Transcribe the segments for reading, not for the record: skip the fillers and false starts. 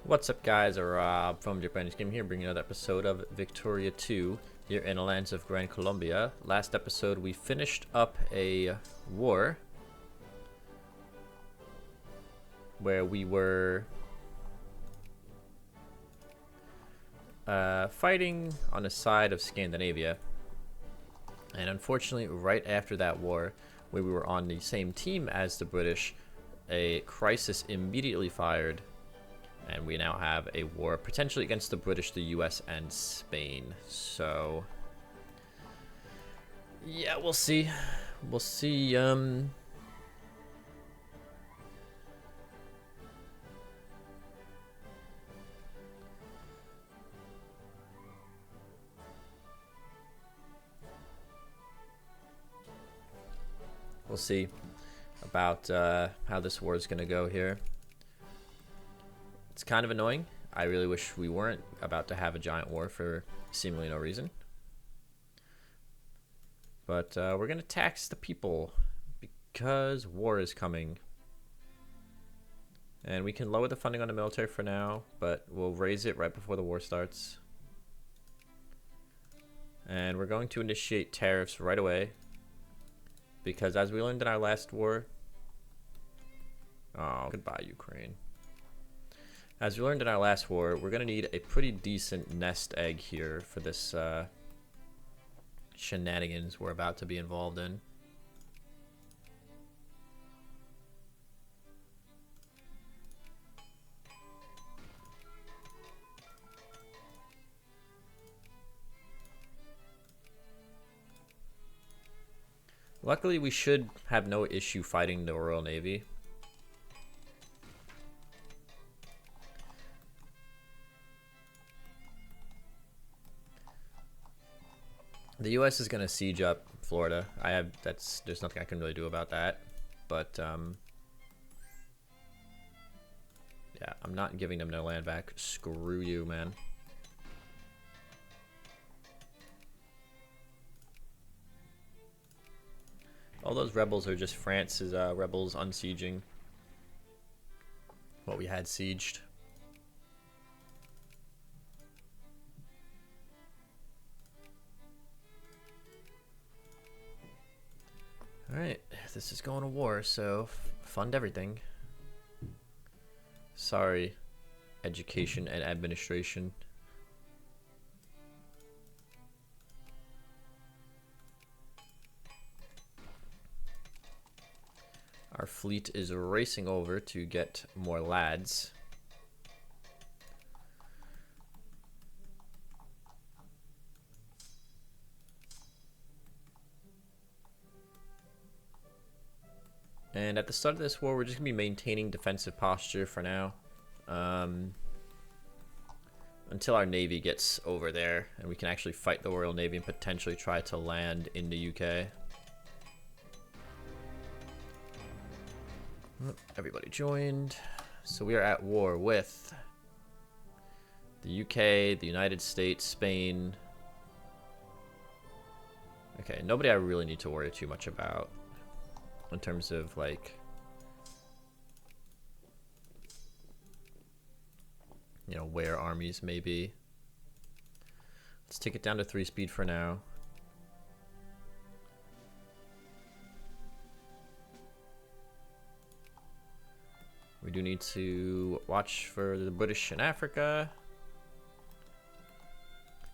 What's up, guys? Rob from Japanese Game here, bringing another episode of Victoria 2 here in the lands of Gran Colombia. Last episode, we finished up a war where we were fighting on the side of Scandinavia. And unfortunately, right after that war, where we were on the same team as the British, a crisis immediately fired. And we now have a war potentially against the British, the US, and Spain. So, yeah, we'll see. We'll see. We'll see about how this war is going to go here. It's kind of annoying. I really wish we weren't about to have a giant war for seemingly no reason. But we're going to tax the people because war is coming. And we can lower the funding on the military for now, but we'll raise it right before the war starts. And we're going to initiate tariffs right away. Because as we learned in our last war... Oh, goodbye, Ukraine. As we learned in our last war, we're going to need a pretty decent nest egg here for this shenanigans we're about to be involved in. Luckily, we should have no issue fighting the Royal Navy. The U.S. is going to siege up Florida. There's nothing I can really do about that. But, yeah, I'm not giving them their land back. Screw you, man. All those rebels are just France's rebels unsieging what we had sieged. Alright, this is going to war, so fund everything. Sorry, education and administration. Our fleet is racing over to get more lads. And at the start of this war, we're just going to be maintaining defensive posture for now. Until our Navy gets over there and we can actually fight the Royal Navy and potentially try to land in the UK. Everybody joined. So we are at war with the UK, the United States, Spain. Okay, nobody I really need to worry too much about in terms of like, you know, where armies may be. Let's take it down to 3 speed for now. We do need to watch for the British in Africa.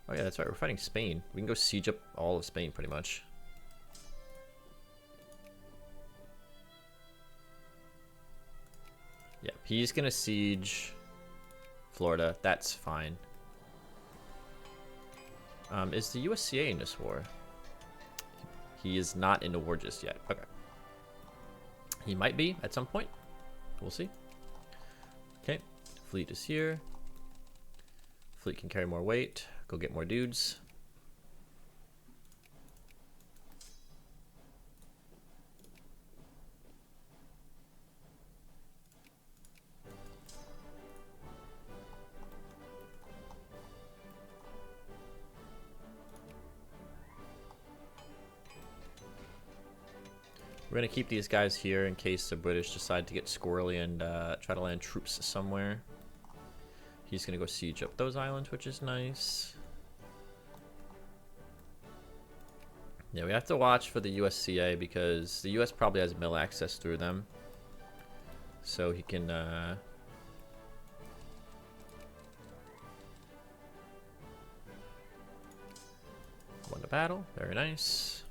Oh yeah, that's right, we're fighting Spain. We can go siege up all of Spain pretty much. Yeah, he's gonna siege Florida. That's fine. Is the USCA in this war? He is not in the war just yet. Okay. He might be at some point. We'll see. Okay, fleet is here. Fleet can carry more weight. Go get more dudes. We're going to keep these guys here in case the British decide to get squirrely and try to land troops somewhere. He's gonna go siege up those islands, which is nice. Yeah, we have to watch for the USCA because the US probably has mill access through them. So he can won the battle. Very nice.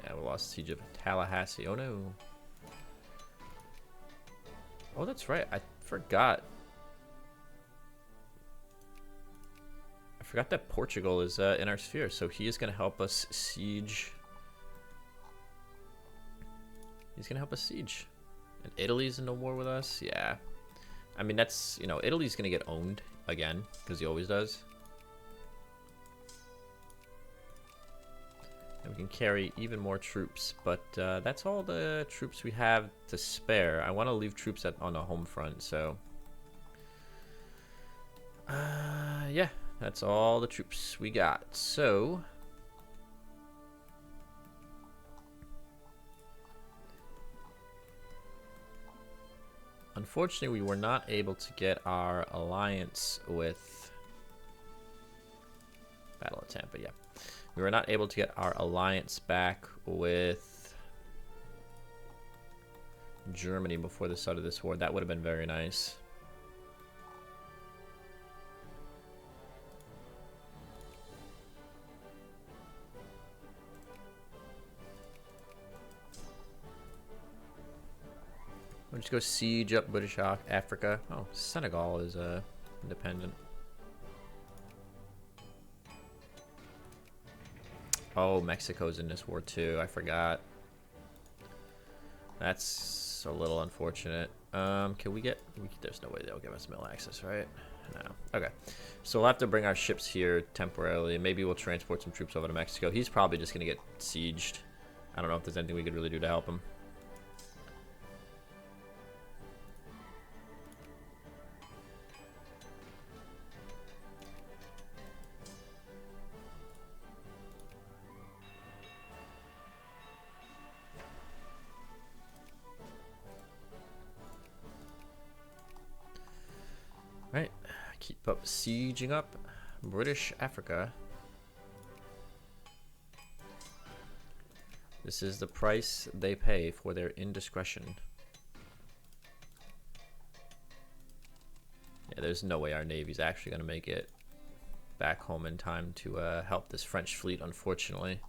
Yeah, we lost siege of Tallahassee. Oh no. Oh, that's right. I forgot. I forgot that Portugal is in our sphere, so he is going to help us siege. He's going to help us siege. And Italy's in the war with us. Yeah. I mean, that's, you know, Italy's going to get owned again, because he always does. And we can carry even more troops, but that's all the troops we have to spare. I want to leave troops on the home front, so... yeah, that's all the troops we got. So... unfortunately, we were not able to get our alliance with... Battle of Tampa, yeah. We were not able to get our alliance back with Germany before the start of this war. That would have been very nice. We'll just go siege up British Africa. Oh, Senegal is independent. Oh, Mexico's in this war too. I forgot. That's a little unfortunate. Can we get... there's no way they'll give us mill access, right? No. Okay. So we'll have to bring our ships here temporarily. Maybe we'll transport some troops over to Mexico. He's probably just going to get sieged. I don't know if there's anything we could really do to help him. Right, keep up sieging up British Africa. This is the price they pay for their indiscretion. Yeah, there's no way our Navy's actually going to make it back home in time to help this French fleet, unfortunately.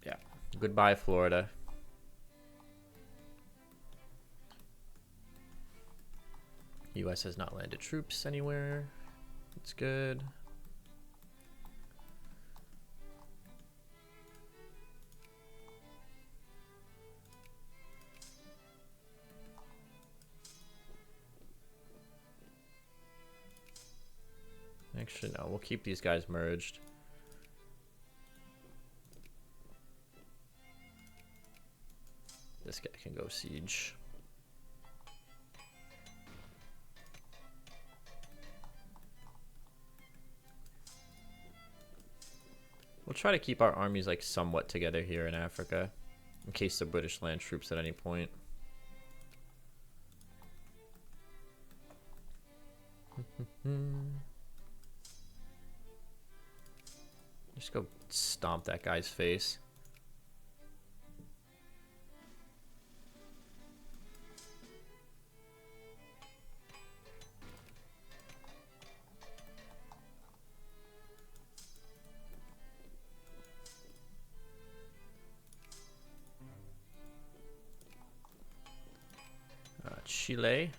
Yeah, goodbye, Florida. US has not landed troops anywhere. That's good. Actually, no, we'll keep these guys merged. This guy can go siege. We'll try to keep our armies like somewhat together here in Africa, in case the British land troops at any point. Just go stomp that guy's face. Chile.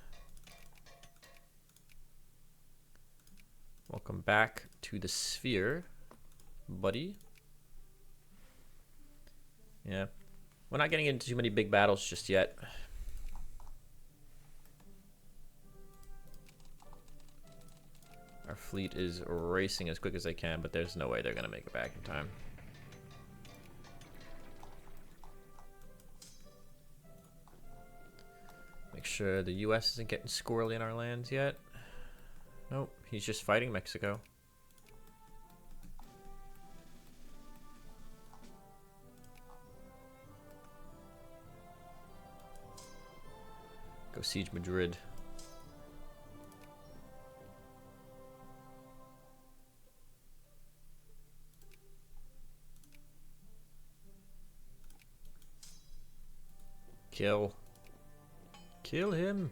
Welcome back to the sphere, buddy. Yeah, we're not getting into too many big battles just yet. Our fleet is racing as quick as they can, but there's no way they're gonna make it back in time. Make sure the US isn't getting squirrely in our lands yet. Nope, he's just fighting Mexico. Go siege Madrid. Kill. Kill him.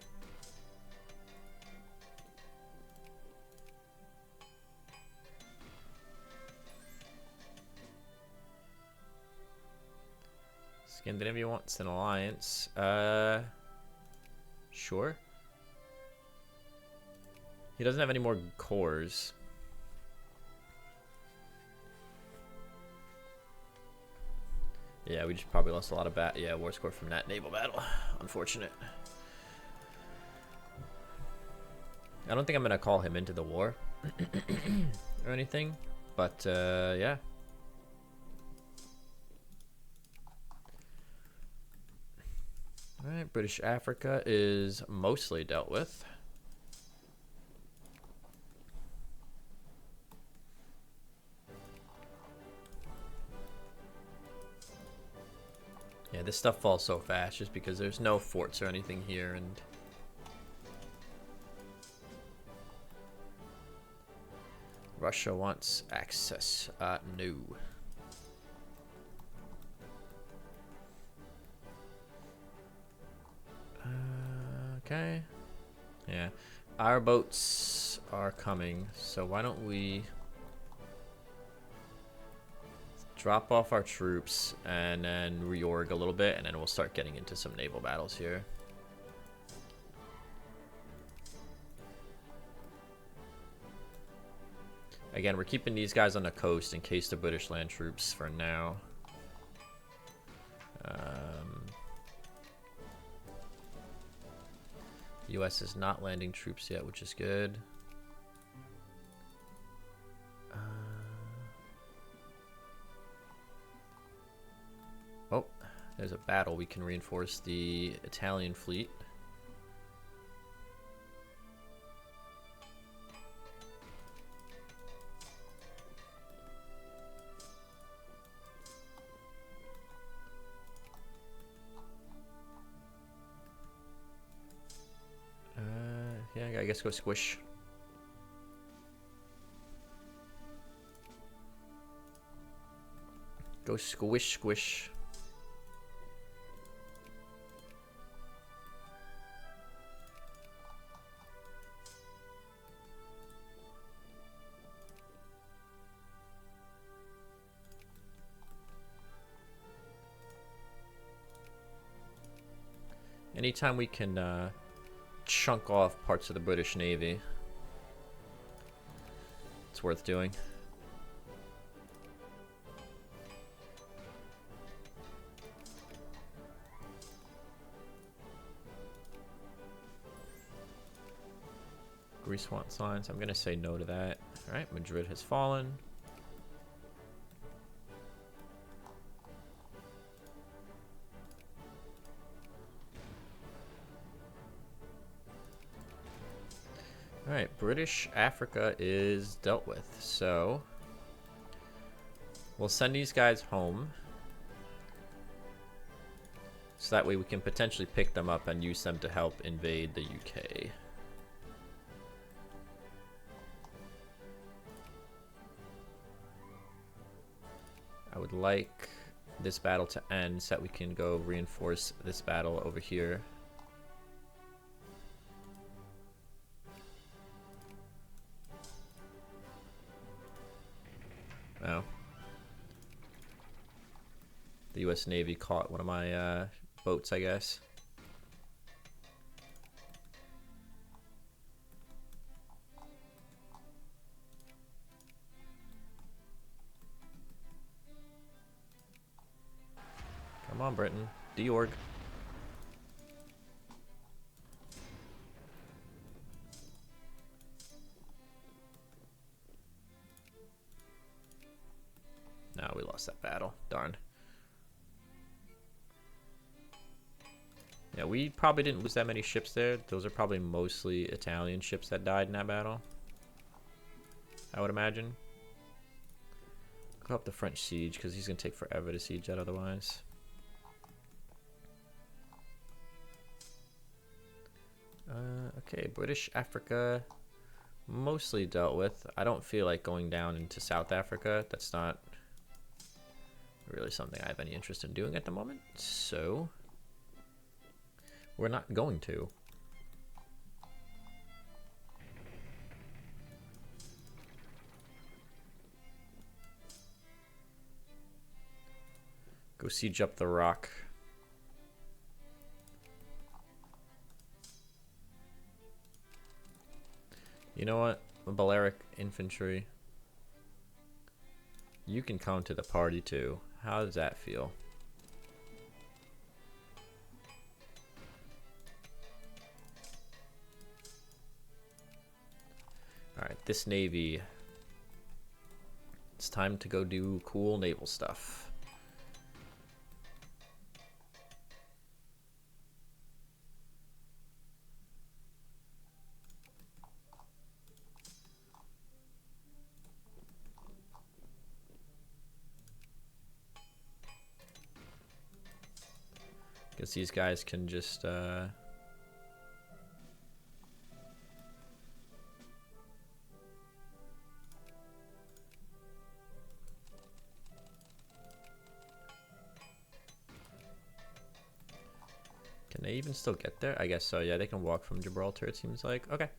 Scandinavia wants an alliance. Sure. He doesn't have any more cores. Yeah, we just probably lost a lot of war score from that naval battle. Unfortunate. I don't think I'm gonna call him into the war or anything, but yeah. All right, British Africa is mostly dealt with. Yeah, this stuff falls so fast just because there's no forts or anything here, and Russia wants access. No. Okay. Yeah. Our boats are coming, so why don't we drop off our troops and then reorg a little bit, and then we'll start getting into some naval battles here. Again, we're keeping these guys on the coast in case the British land troops for now. US is not landing troops yet, which is good. Oh, there's a battle. We can reinforce the Italian fleet. Yeah, I guess go squish. Go squish, squish. Anytime we can chunk off parts of the British Navy, it's worth doing. Greece wants lines. I'm gonna say no to that. All right, Madrid has fallen. All right, British Africa is dealt with, so we'll send these guys home, so that way we can potentially pick them up and use them to help invade the UK. I would like this battle to end so that we can go reinforce this battle over here. Oh. The US Navy caught one of my boats, I guess. Come on, Britain. Deorg. No, we lost that battle. Darn. Yeah, we probably didn't lose that many ships there. Those are probably mostly Italian ships that died in that battle, I would imagine. Go up the French siege, because he's going to take forever to siege that otherwise. Okay, British Africa mostly dealt with. I don't feel like going down into South Africa. That's not really something I have any interest in doing at the moment. So, we're not going to. Go siege up the rock. You know what? Balearic infantry. You can come to the party too. How does that feel? Alright, this navy. It's time to go do cool naval stuff. Guess these guys can just can they even still get there? I guess so. Yeah, they can walk from Gibraltar, it seems like. Okay.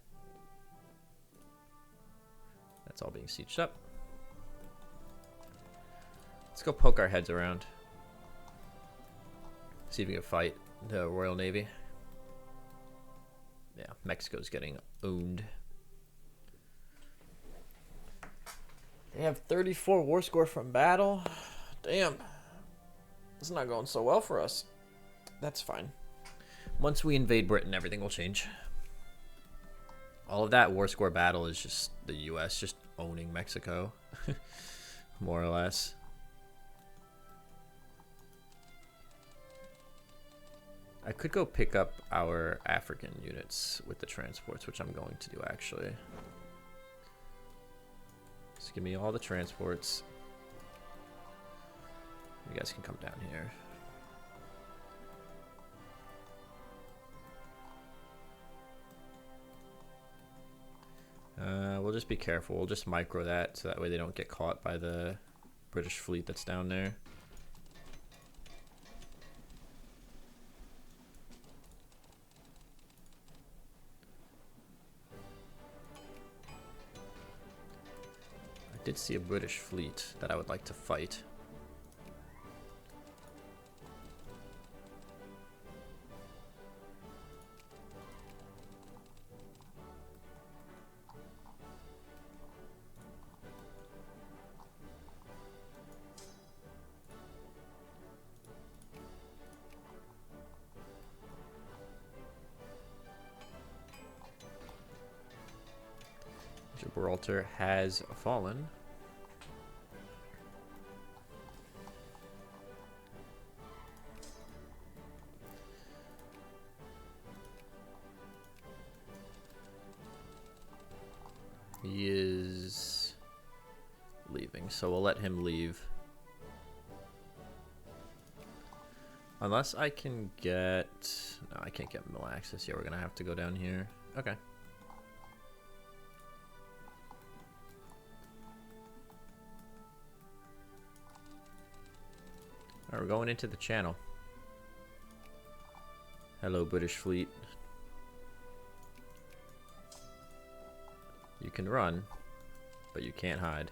That's all being sieged up. Let's go poke our heads around. See if we can fight the Royal Navy. Yeah, Mexico's getting owned. They have 34 war score from battle. Damn. It's not going so well for us. That's fine. Once we invade Britain, everything will change. All of that war score battle is just the US just owning Mexico. More or less. I could go pick up our African units with the transports, which I'm going to do actually. Just give me all the transports. You guys can come down here. We'll just be careful. We'll just micro that so that way they don't get caught by the British fleet that's down there. I did see a British fleet that I would like to fight. Gibraltar has fallen. He is leaving, so we'll let him leave. Unless I can get... No, I can't get mill access. Yeah, we're going to have to go down here. Okay. Alright, we're going into the channel. Hello, British fleet. You can run, but you can't hide.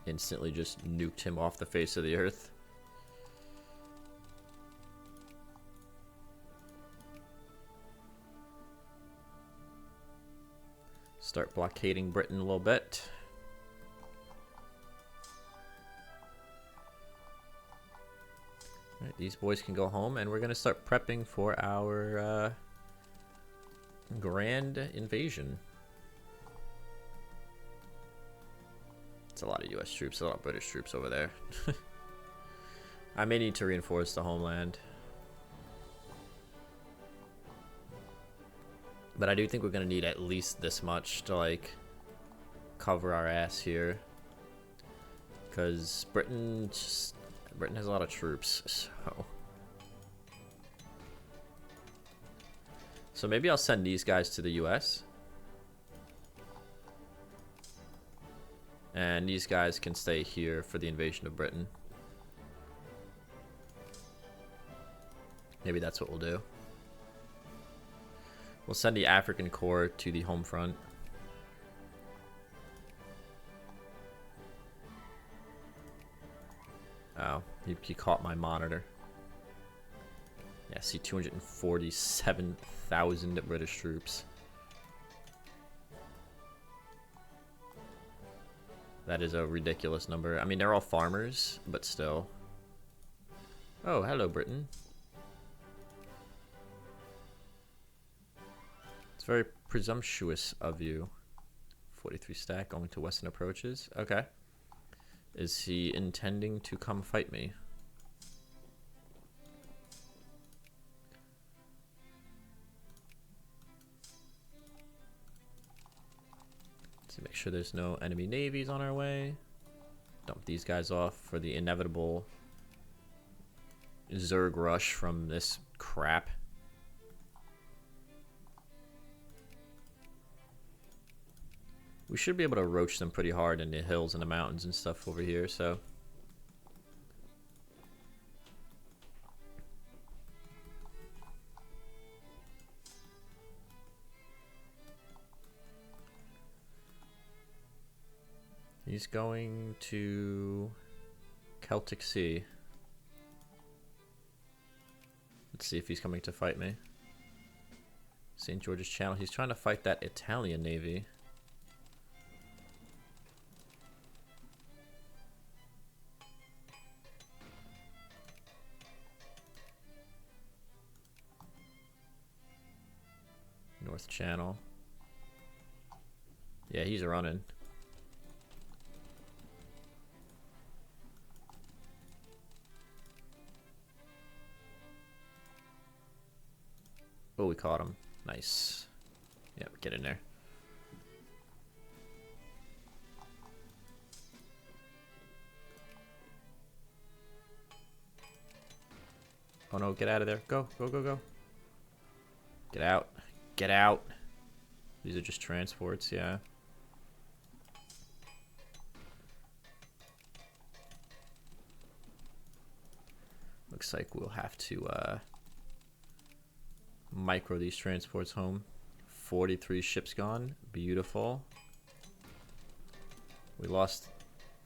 Instantly just nuked him off the face of the earth. Start blockading Britain a little bit. Alright, these boys can go home, and we're going to start prepping for our grand invasion. It's a lot of US troops, a lot of British troops over there. I may need to reinforce the homeland. But I do think we're going to need at least this much to, like, cover our ass here. Because Britain has a lot of troops, so... So maybe I'll send these guys to the US. And these guys can stay here for the invasion of Britain. Maybe that's what we'll do. We'll send the African Corps to the home front. Oh, he caught my monitor. Yeah, see, 247,000 British troops. That is a ridiculous number. I mean, they're all farmers, but still. Oh, hello, Britain. It's very presumptuous of you. 43 stack going to western approaches. Okay. Is he intending to come fight me? Let's make sure there's no enemy navies on our way. Dump these guys off for the inevitable Zerg rush from this crap. We should be able to roach them pretty hard in the hills and the mountains and stuff over here, so. He's going to Celtic Sea. Let's see if he's coming to fight me. St. George's Channel. He's trying to fight that Italian navy. North Channel. Yeah, he's running. Oh, we caught him. Nice. Yep, get in there. Oh no, get out of there. Go, go, go, go. Get out. Get out. These are just transports, yeah. Looks like we'll have to micro these transports home. 43 ships gone. Beautiful. We lost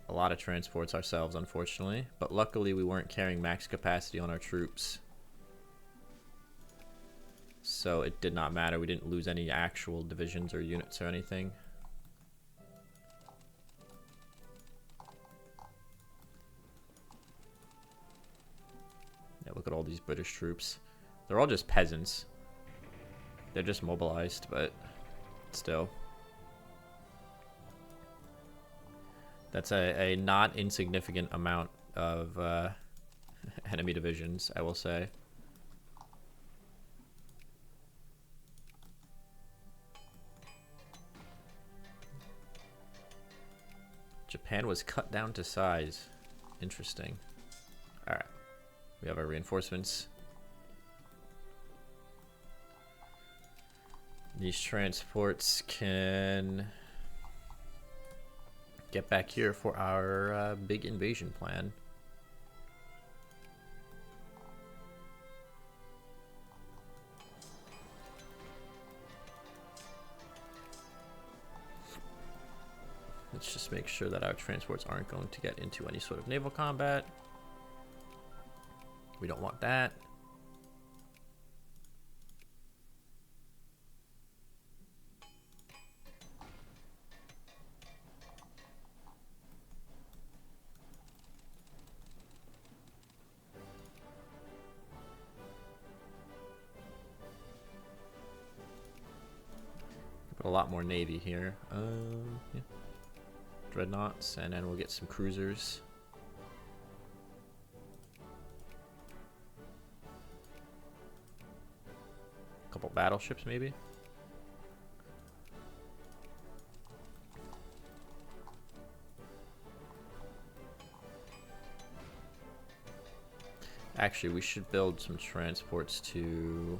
a lot of transports ourselves, unfortunately, but luckily we weren't carrying max capacity on our troops, so it did not matter. We didn't lose any actual divisions or units or anything. Yeah, look at all these British troops. They're all just peasants. They're just mobilized, but still. That's a not insignificant amount of enemy divisions, I will say. Japan was cut down to size. Interesting. Alright. We have our reinforcements. These transports can get back here for our big invasion plan. Let's just make sure that our transports aren't going to get into any sort of naval combat. We don't want that. A lot more navy here. Yeah. Dreadnoughts, and then we'll get some cruisers. couple battleships, maybe. Actually, we should build some transports to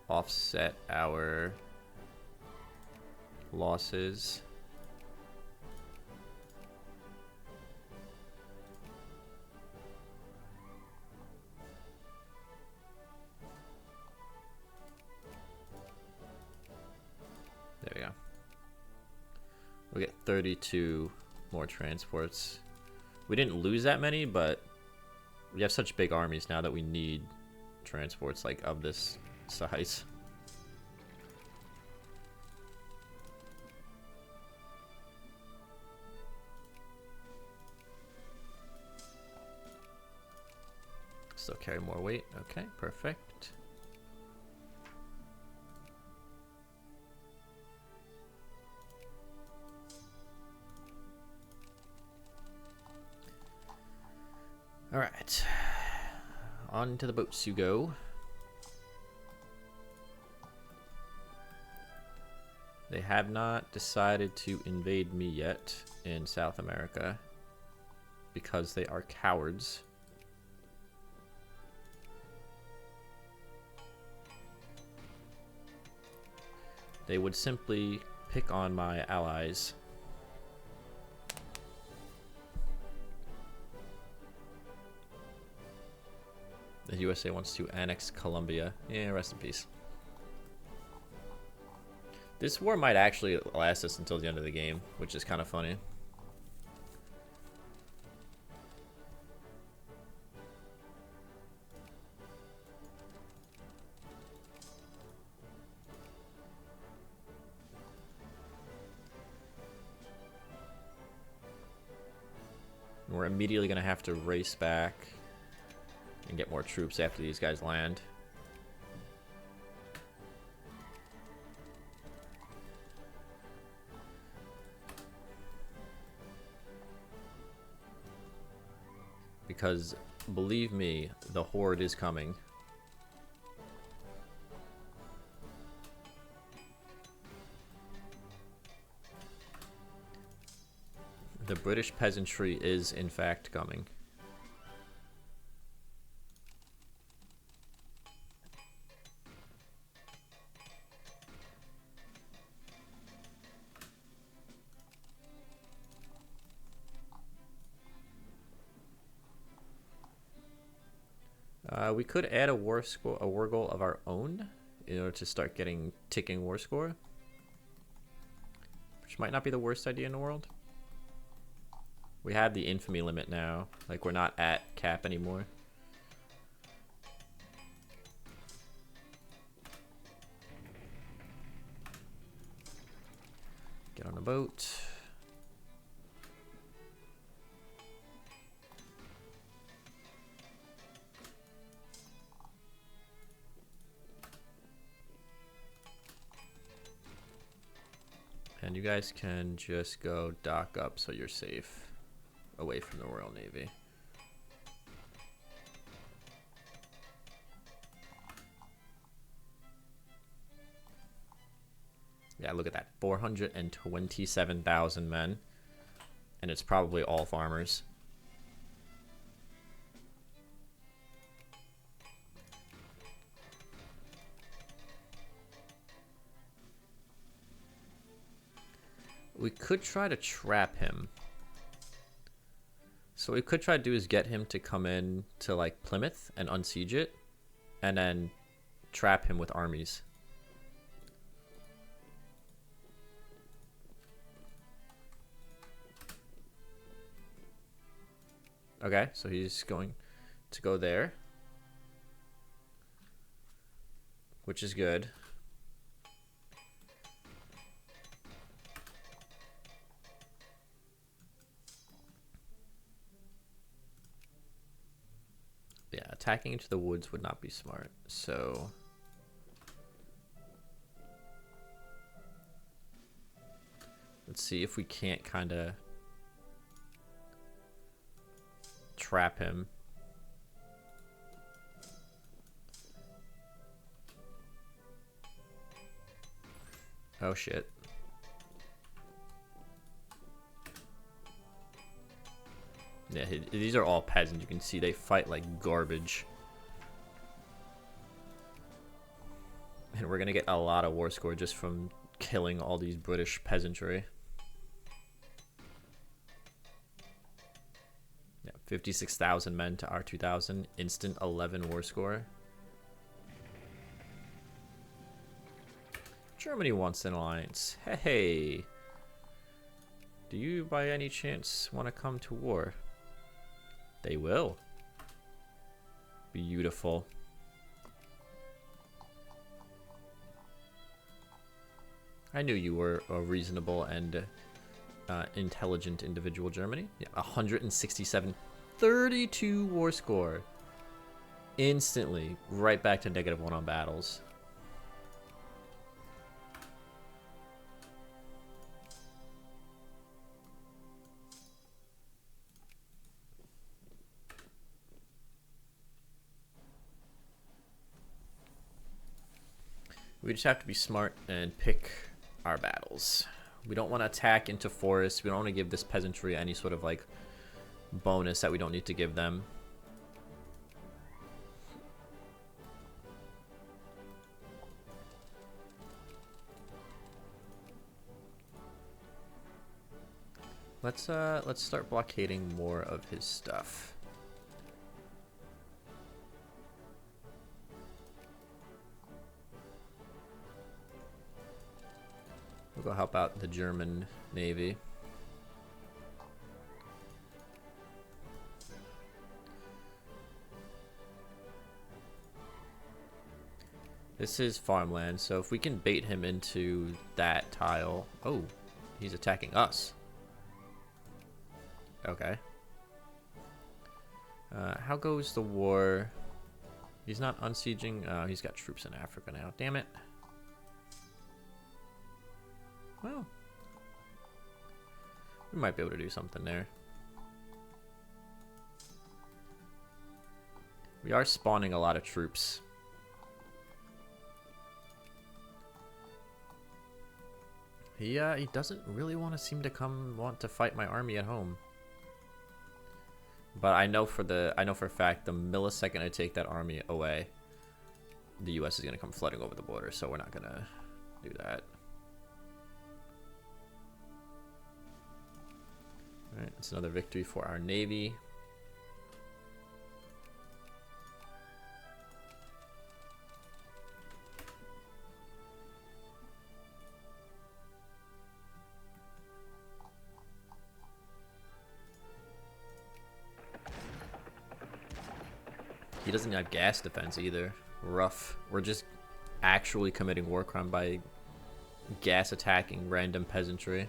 offset our losses. There we go. We get 32 more transports. We didn't lose that many, but we have such big armies now that we need transports like of this size. Still carry more weight. Okay, perfect. All right, on to the boats you go. They have not decided to invade me yet in South America because they are cowards. They would simply pick on my allies. The USA wants to annex Colombia. Yeah, rest in peace. This war might actually last us until the end of the game, which is kind of funny. We're immediately going to have to race back and get more troops after these guys land. Because, believe me, the horde is coming. The British peasantry is, in fact, coming. We could add a war goal of our own in order to start getting ticking war score, which might not be the worst idea in the world. We have the infamy limit now, like we're not at cap anymore. Get on the boat. And you guys can just go dock up so you're safe away from the Royal Navy. Yeah, look at that. 427,000 men. And it's probably all farmers. We could try to trap him. So what we could try to do is get him to come in to like Plymouth and unsiege it, and then trap him with armies. Okay, so he's going to go there, which is good. Yeah, attacking into the woods would not be smart. So let's see if we can't kind of trap him. Oh shit. Yeah, these are all peasants. You can see they fight like garbage. And we're gonna get a lot of war score just from killing all these British peasantry. Yeah, 56,000 men to our 2,000. Instant 11 war score. Germany wants an alliance. Hey. Do you by any chance want to come to war? They will. Beautiful. I knew you were a reasonable and intelligent individual, Germany. Yeah, 167. 32 war score. Instantly, right back to -1 on battles. We just have to be smart and pick our battles. We don't want to attack into forests. We don't want to give this peasantry any sort of like bonus that we don't need to give them. Let's start blockading more of his stuff. We'll go help out the German Navy. This is farmland, so if we can bait him into that tile... Oh, he's attacking us. Okay. How goes the war? He's not unsieging. He's got troops in Africa now. Damn it. Well, we might be able to do something there. We are spawning a lot of troops. He doesn't really want to fight my army at home. But I know for a fact the millisecond I take that army away, the US is gonna come flooding over the border, so we're not gonna do that. Alright, it's another victory for our Navy. He doesn't have gas defense either. Rough. We're just actually committing war crime by gas attacking random peasantry.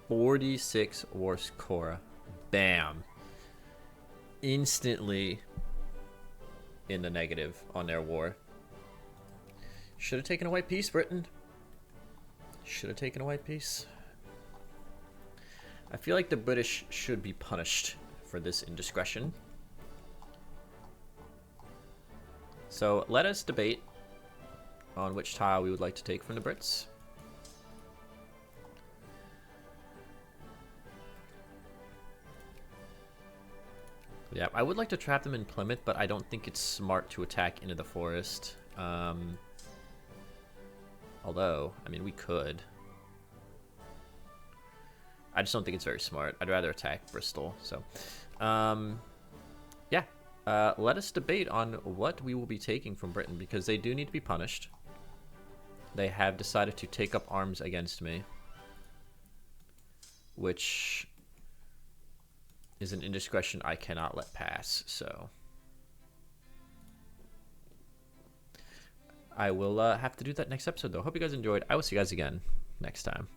46 war score. Bam. Instantly in the negative on their war. Should have taken a white peace, Britain. Should have taken a white peace. I feel like the British should be punished for this indiscretion. So let us debate on which tile we would like to take from the Brits. Yeah, I would like to trap them in Plymouth, but I don't think it's smart to attack into the forest. Although, I mean, we could. I just don't think it's very smart. I'd rather attack Bristol. So, yeah. Let us debate on what we will be taking from Britain, because they do need to be punished. They have decided to take up arms against me, which is an indiscretion I cannot let pass. So I will have to do that next episode, though. Hope you guys enjoyed. I will see you guys again next time.